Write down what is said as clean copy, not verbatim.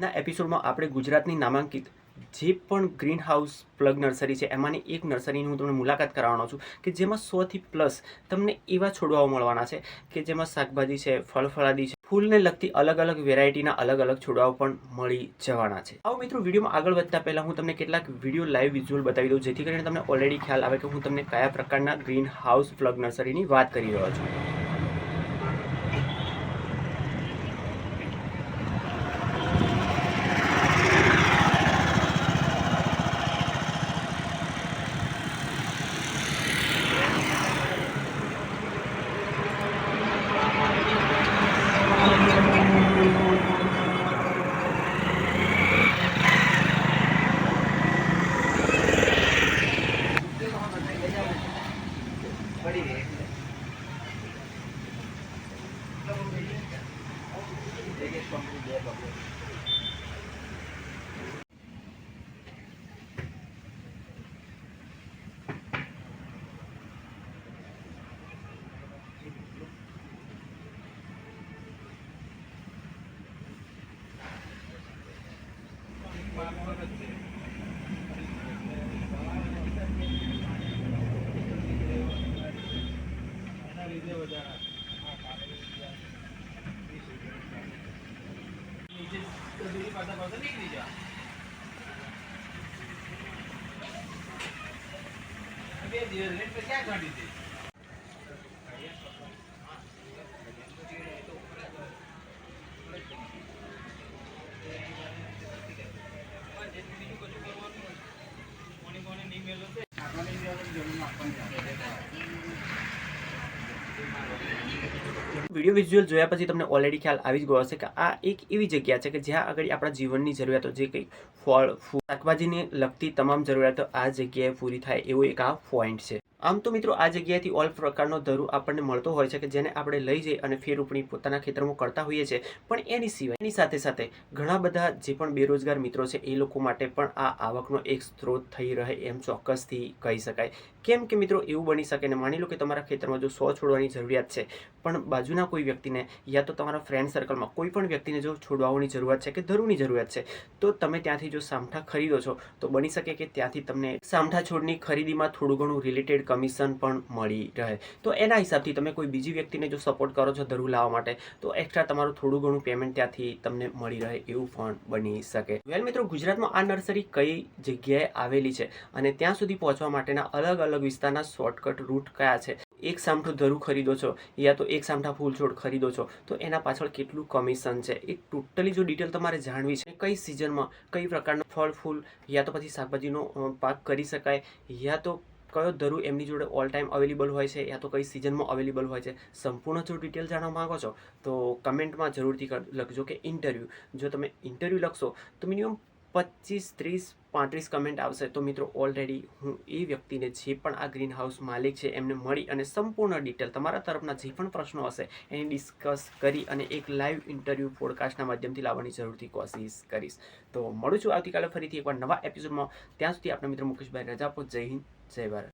ના એપિસોડમાં આપણે ગુજરાતની નામાંકિત જે પણ ગ્રીન હાઉસ પ્લગ નર્સરી છે એમાંની એક નર્સરીની હું તમને મુલાકાત કરાવવાનો છું કે જેમાં 100થી પ્લસ તમને એવા છોડવાઓ મળવાના છે કે જેમાં શાકભાજી છે, ફળફળાદી છે, ફૂલને લગતી અલગ અલગ વેરાયટીના અલગ અલગ છોડવાઓ પણ મળી જવાના છે. આવો મિત્રો, વિડીયોમાં આગળ વધતા પહેલાં હું તમને કેટલાક વિડીયો લાઈવ વિઝ્યુઅલ બતાવી દઉં જેથી કરીને તમને ઓલરેડી ખ્યાલ આવે કે હું તમને કયા પ્રકારના ગ્રીન હાઉસ પ્લગ નર્સરીની વાત કરી રહ્યો છું. વિડીયો વિઝ્યુઅલ જોયા પછી તમને ઓલરેડી ખ્યાલ આવી જ ગયો હશે કે આ એક એવી જગ્યા છે કે જ્યાં આગળ આપણા જીવનની જરૂરિયાતો જે કંઈ ફળ, ફૂલ, શાકભાજીને લગતી તમામ જરૂરિયાતો આ જગ્યાએ પૂરી થાય એવો એક આ પોઈન્ટ છે. આમ તો મિત્રો આ જગ્યાએથી ઓલ પ્રકારનો ધરું આપણને મળતો હોય છે કે જેને આપણે લઈ જઈ અને ફેર ઉપણી પોતાના ખેતરમાં કરતા હોઈએ છીએ. પણ એની સિવાય એની સાથે સાથે ઘણા બધા જે પણ બેરોજગાર મિત્રો છે એ લોકો માટે પણ આ આવકનો એક સ્ત્રોત થઈ રહે એમ ચોક્કસથી કહી શકાય. કેમ કે મિત્રો એવું બની શકે ને માની લો કે તમારા ખેતરમાં જો 100 છોડવાની જરૂરિયાત છે પણ બાજુના કોઈ વ્યક્તિને યા તો તમારા ફ્રેન્ડ સર્કલમાં કોઈ પણ વ્યક્તિને જો છોડવાઓની જરૂરિયાત છે કે ધરુની જરૂરિયાત છે તો તમે ત્યાંથી જો સામઠા ખરીદો છો તો બની શકે કે ત્યાંથી તમને સામઠા છોડની ખરીદીમાં થોડું ઘણું રિલેટેડ કમિશન પણ મળી રહે. તો એના હિસાબથી તમે કોઈ બીજી વ્યક્તિને જો સપોર્ટ કરો છો ધરું લાવવા માટે તો એક્સ્ટ્રા તમારું થોડું ઘણું પેમેન્ટ ત્યાંથી તમને મળી રહે એવું પણ બની શકે. વેલ મિત્રો, ગુજરાતમાં આ નર્સરી કઈ જગ્યાએ આવેલી છે અને ત્યાં સુધી પહોંચવા માટેના અલગ અલગ વિસ્તારના શોર્ટકટ રૂટ કયા છે, એક સામઠું ધરું ખરીદો છો યા તો એક સામઠા ફૂલ છોડ ખરીદો છો તો એના પાછળ કેટલું કમિશન છે એ ટોટલી જો ડિટેલ તમારે જાણવી છે, કઈ સિઝનમાં કઈ પ્રકારનો ફળ, ફૂલ યા તો પછી શાકભાજીનો પાક કરી શકાય યા તો કયો ધરું એમની જોડે ઓલ ટાઈમ અવેલેબલ હોય છે યા તો કઈ સિઝનમાં અવેલેબલ હોય છે, સંપૂર્ણ જો ડિટેલ જાણવા માંગો છો તો કમેન્ટમાં જરૂરથી લખજો કે ઇન્ટરવ્યૂ. જો તમે ઇન્ટરવ્યૂ લખશો તો મિનિમમ 25, 30, 35 કમેન્ટ આવશે તો મિત્રો ઓલરેડી હું એ વ્યક્તિને જે પણ આ ગ્રીન હાઉસ માલિક છે એમને મળી અને સંપૂર્ણ ડિટેલ તમારા તરફના જે પણ પ્રશ્નો હશે એની ડિસ્કસ કરી અને એક લાઈવ ઇન્ટરવ્યૂ પોડકાસ્ટના માધ્યમથી લાવવાની જરૂરથી કોશિશ કરીશ. તો મળું છું આવતીકાલે ફરીથી એકવાર નવા એપિસોડમાં. ત્યાં સુધી આપણા મિત્ર મુકેશભાઈ રજા આપો. જય હિન્દ, જય ભારત.